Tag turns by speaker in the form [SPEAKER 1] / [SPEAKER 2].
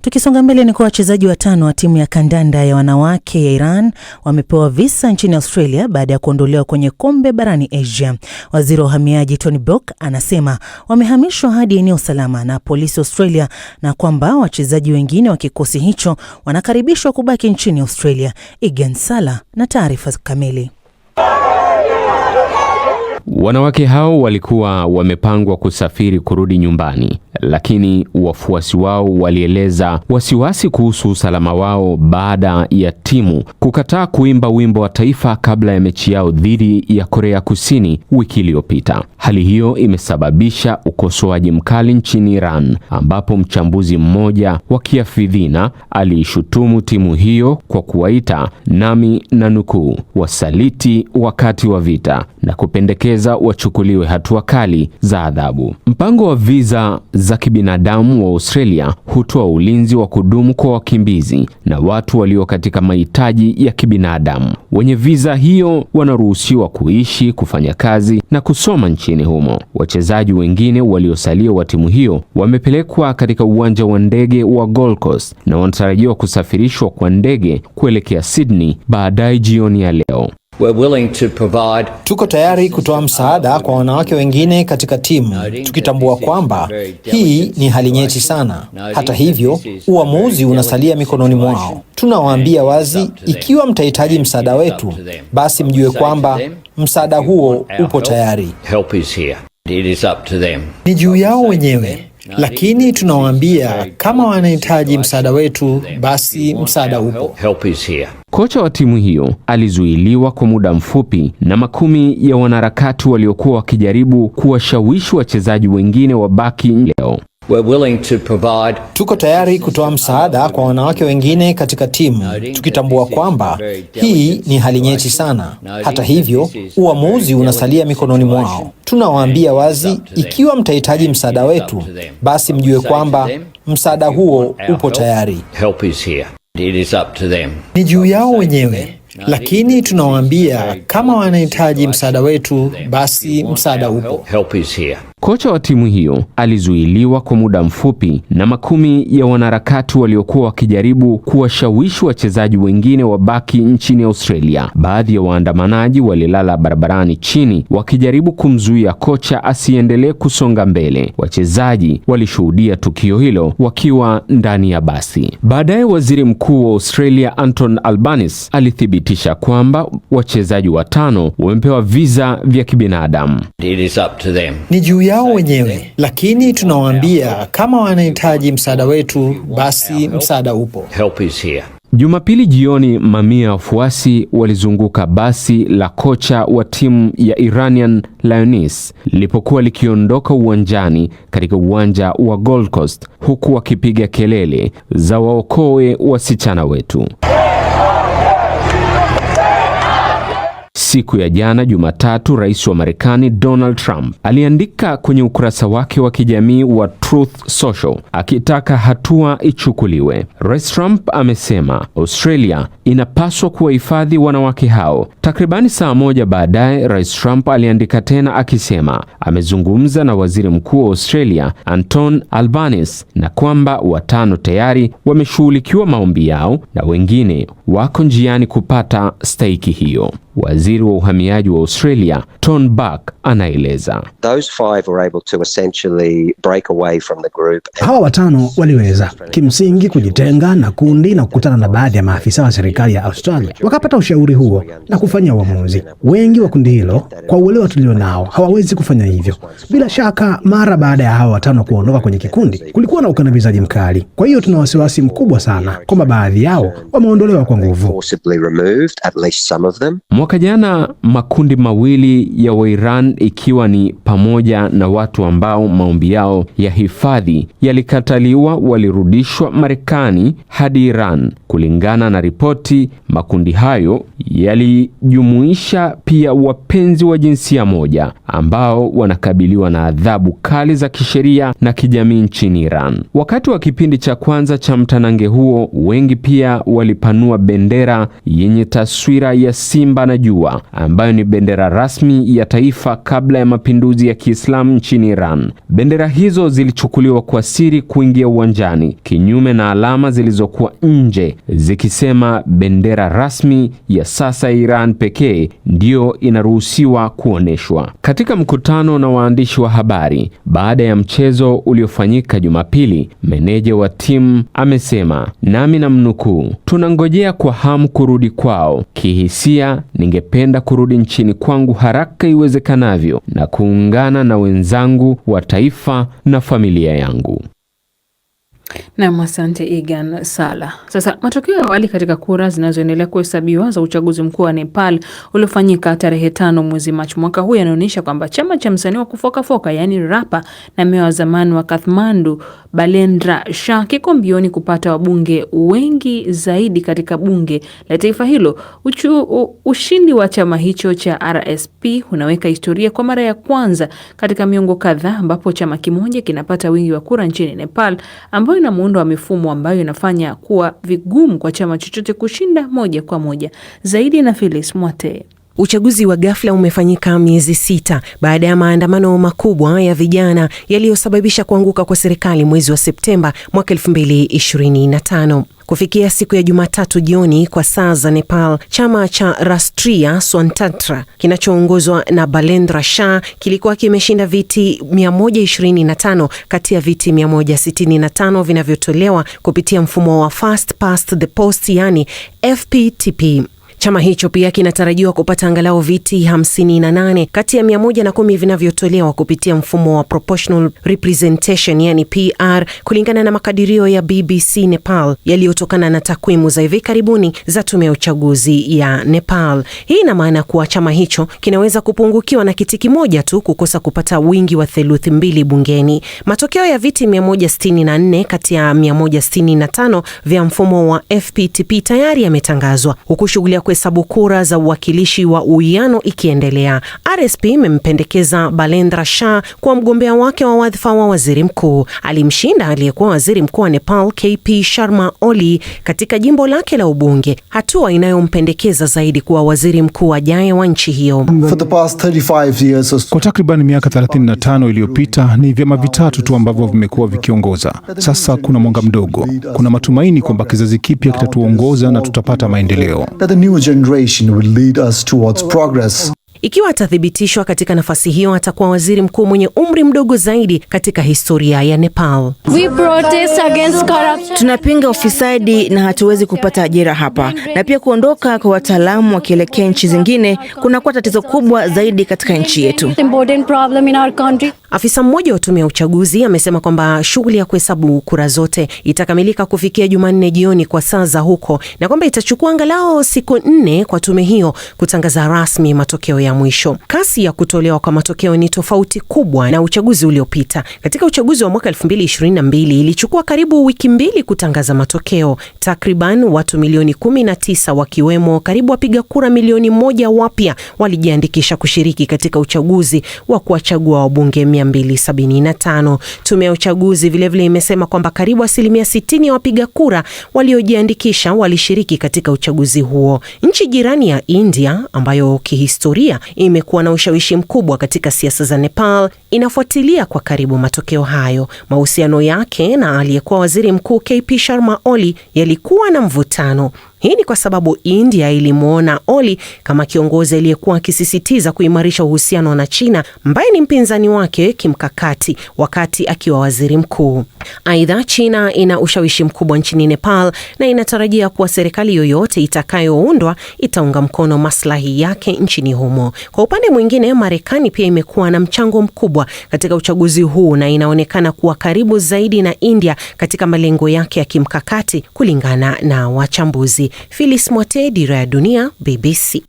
[SPEAKER 1] Tukisonga mbele ni kwa wachezaji 5 wa timu ya kandanda ya wanawake ya Iran wamepewa visa nchini Australia baada ya kuondolewa kwenye kombe barani Asia. Waziri wa uhamiaji Tony Burke anasema wamehamishwa hadi eneo salama na polisi Australia na kwamba wachezaji wengine wa kikosi hicho wanakaribishwa kubaki nchini Australia. Egan Sala na taarifa kamili.
[SPEAKER 2] Wanawake hao walikuwa wamepangwa kusafiri kurudi nyumbani, lakini wafuasi wao walieleza wasiwasi kuhusu usalama wao baada ya timu kukataa kuimba wimbo wa taifa kabla ya mechi yao dhidi ya Korea Kusini wiki iliyopita. Hali hiyo imesababisha ukosoaji mkali nchini Iran, ambapo mchambuzi mmoja wa kiafidhina aliishutumu timu hiyo kwa kuwaita, nami na nukuu, wasaliti wakati wa vita na kupendekeza wachukuliwe hatua kali za adhabu. Mpango wa visa za kibinadamu wa Australia hutoa ulinzi wa kudumu kwa wakimbizi na watu walio katika mahitaji ya kibinadamu. Wenye visa hiyo wanaruhusiwa kuishi, kufanya kazi na kusoma nchini humo. Wachezaji wengine waliosalia wa timu hiyo wamepelekwa katika uwanja wa ndege wa Gold Coast na wanatarajiwa kusafirishwa kwa ndege kuelekea Sydney baadaye jioni ya leo.
[SPEAKER 3] Tuko tayari kutoa msaada kwa wanawake wengine katika timu, tukitambua kwamba hii ni hali nyeti sana. Hata hivyo, uamuzi unasalia mikononi mwao. Tunawaambia wazi, ikiwa mtahitaji msaada wetu, basi mjue kwamba msaada huo upo tayari. Ni juu yao wenyewe. Lakini tunawaambia kama wanahitaji msaada wetu, basi msaada upo.
[SPEAKER 2] Kocha wa timu hiyo alizuiliwa kwa muda mfupi na makumi ya wanaharakati waliokuwa wakijaribu kuwashawishi wachezaji wengine wabaki leo.
[SPEAKER 3] Tuko tayari kutoa msaada kwa wanawake wengine katika timu, tukitambua kwamba hii ni hali nyeti sana. Hata hivyo, uamuzi unasalia mikononi mwao. Tunawaambia wazi, ikiwa mtahitaji msaada wetu, basi mjue kwamba msaada huo upo tayari. Ni juu yao wenyewe. Lakini tunawaambia kama wanahitaji msaada wetu, basi msaada upo.
[SPEAKER 2] Kocha wa timu hiyo alizuiliwa kwa muda mfupi na makumi ya wanaharakati waliokuwa wakijaribu kuwashawishi wachezaji wengine wabaki nchini Australia. Baadhi ya waandamanaji walilala barabarani chini wakijaribu kumzuia kocha asiendelee kusonga mbele. Wachezaji walishuhudia tukio hilo wakiwa ndani ya basi. Baadaye waziri mkuu wa Australia Anthony Albanese alithibitisha kwamba wachezaji 5 wamepewa visa vya kibinadamu.
[SPEAKER 3] Ni juu yao wenyewe, lakini tunawaambia kama wanahitaji msaada wetu, basi msaada upo.
[SPEAKER 2] Jumapili jioni, mamia ya wafuasi walizunguka basi la kocha wa timu ya Iranian Lionesses lilipokuwa likiondoka uwanjani katika uwanja wa Gold Coast, huku wakipiga kelele za waokoe wasichana wetu. Siku ya jana Jumatatu, rais wa Marekani Donald Trump aliandika kwenye ukurasa wake wa kijamii wa Truth Social akitaka hatua ichukuliwe. Rais Trump amesema Australia inapaswa kuwahifadhi wanawake hao. Takribani saa moja baadaye, Rais Trump aliandika tena akisema amezungumza na waziri mkuu wa Australia Anthony Albanese na kwamba 5 tayari wameshughulikiwa maombi yao na wengine wako njiani kupata stahiki hiyo. Waziri wa uhamiaji wa Australia Tony Burke anaeleza.
[SPEAKER 4] Hawa 5 waliweza kimsingi kujitenga na kundi na kukutana na baadhi ya maafisa wa serikali ya Australia, wakapata ushauri huo na kufanya uamuzi. Wengi wa kundi hilo, kwa uelewa tulio nao, hawawezi kufanya hivyo. Bila shaka, mara baada ya hawa 5 kuondoka kwenye kikundi, kulikuwa na ukandamizaji mkali. Kwa hiyo tuna wasiwasi mkubwa sana kwamba baadhi yao wameondolewa kwa nguvu.
[SPEAKER 2] Mwaka jana makundi mawili ya Wairan, ikiwa ni pamoja na watu ambao maombi yao ya hifadhi yalikataliwa, walirudishwa Marekani hadi Iran. Kulingana na ripoti, makundi hayo yalijumuisha pia wapenzi wa jinsia moja ambao wanakabiliwa na adhabu kali za kisheria na kijamii nchini Iran. Wakati wa kipindi cha kwanza cha mtanange huo, wengi pia walipanua bendera yenye taswira ya simba anajua, ambayo ni bendera rasmi ya taifa kabla ya mapinduzi ya Kiislamu nchini Iran. Bendera hizo zilichukuliwa kwa siri kuingia uwanjani, kinyume na alama zilizokuwa nje zikisema bendera rasmi ya sasa Iran pekee ndio inaruhusiwa kuoneshwa. Katika mkutano na waandishi wa habari baada ya mchezo uliofanyika Jumapili, meneja wa timu amesema, nami namnukuu, tunangojea kwa hamu kurudi kwao. Kihisia ningependa kurudi nchini kwangu haraka iwezekanavyo na kuungana na wenzangu wa taifa na familia yangu.
[SPEAKER 5] Na asante Egan Sala. Sasa matokeo ya awali katika kura zinazoendelea kuhesabiwa za uchaguzi mkuu wa Nepal uliofanyika tarehe 5 mwezi Machi mwaka huu yanaonyesha kwamba chama cha msanii wa kufokafoka yaani rapa na meya wa zamani wa Kathmandu Balendra Shah kiko mbioni kupata wabunge wengi zaidi katika bunge la taifa hilo. Ushindi wa chama hicho cha RSP unaweka historia kwa mara ya kwanza katika miongo kadhaa ambapo chama kimoja kinapata wingi wa kura nchini Nepal, ambayo ina muundo wa mifumo ambayo inafanya kuwa vigumu kwa chama chochote kushinda moja kwa moja. Zaidi na Phyllis Mwate.
[SPEAKER 6] Uchaguzi wa ghafla umefanyika miezi 6 baada ya maandamano makubwa ya vijana yaliyosababisha kuanguka kwa serikali mwezi wa Septemba mwaka 2025. Kufikia siku ya Jumatatu jioni kwa saa za Nepal, chama cha Rashtriya Swantantra kinachoongozwa na Balendra Shah kilikuwa kimeshinda viti 125 kati ya viti 165 vinavyotolewa kupitia mfumo wa First Past the Post yani FPTP. Chama hicho pia kinatarajiwa kupata angalau viti 58 kati ya 110 vinavyotolewa kupitia mfumo wa Proportional Representation yani PR, kulingana na makadirio ya BBC Nepal yaliyotokana na takwimu za hivi karibuni za tume ya uchaguzi ya Nepal. Hii ina maana kuwa chama hicho kinaweza kupungukiwa na kiti kimoja tu kukosa kupata wingi wa theluthi 2 bungeni. Matokeo ya viti 164 kati ya 165 vya mfumo wa FPTP tayari yametangazwa, huku shughuli ya kuhesabu kura za uwakilishi wa uwiano ikiendelea. RSP imempendekeza Balendra Shah kwa mgombea wake wa wadhifa wa waziri mkuu. Alimshinda aliyekuwa waziri mkuu wa Nepal KP Sharma Oli katika jimbo lake la ubunge, hatua inayompendekeza zaidi kuwa waziri mkuu ajaye wa nchi hiyo.
[SPEAKER 7] Kwa takriban miaka 35 iliyopita ni vyama vitatu tu ambavyo vimekuwa vikiongoza. Sasa kuna mwanga mdogo. Kuna matumaini kwamba kizazi kipya kitatuongoza na tutapata maendeleo.
[SPEAKER 8] Generation will lead us towards progress.
[SPEAKER 6] Ikiwa atathibitishwa katika nafasi hiyo, atakuwa waziri mkuu mwenye umri mdogo zaidi katika historia ya Nepal.
[SPEAKER 9] Tunapinga ufisadi na hatuwezi kupata ajira hapa, na pia kuondoka kwa wataalamu wakielekea nchi zingine kunakuwa tatizo kubwa zaidi katika nchi yetu.
[SPEAKER 6] Afisa mmoja wa tume ya uchaguzi amesema kwamba shughuli ya kuhesabu kura zote itakamilika kufikia Jumanne jioni kwa saa za huko, na kwamba itachukua angalau siku 4 kwa tume hiyo kutangaza rasmi matokeo ya mwisho. Kasi ya kutolewa kwa matokeo ni tofauti kubwa na uchaguzi uliopita. Katika uchaguzi wa mwaka 2022 ilichukua karibu wiki 2 kutangaza matokeo. Takriban watu milioni 19 wakiwemo karibu wapiga kura milioni 1 wapya walijiandikisha kushiriki katika uchaguzi wa kuwachagua wabunge 275. Tume ya uchaguzi vilevile imesema kwamba karibu 60% ya wapiga kura waliojiandikisha walishiriki katika uchaguzi huo. Nchi jirani ya India, ambayo kihistoria imekuwa na ushawishi mkubwa katika siasa za Nepal, inafuatilia kwa karibu matokeo hayo. Mahusiano yake na aliyekuwa waziri mkuu KP Sharma Oli yalikuwa na mvutano. Hii ni kwa sababu India ilimuona Oli kama kiongozi aliyekuwa akisisitiza kuimarisha uhusiano na China, ambaye ni mpinzani wake kimkakati wakati akiwa waziri mkuu. Aidha, China ina ushawishi mkubwa nchini Nepal na inatarajia kuwa serikali yoyote itakayoundwa itaunga mkono maslahi yake nchini humo. Kwa upande mwingine, Marekani pia imekuwa na mchango mkubwa katika uchaguzi huu na inaonekana kuwa karibu zaidi na India katika malengo yake ya kimkakati kulingana na wachambuzi. Phyllis Mwate, Dira ya Dunia, BBC.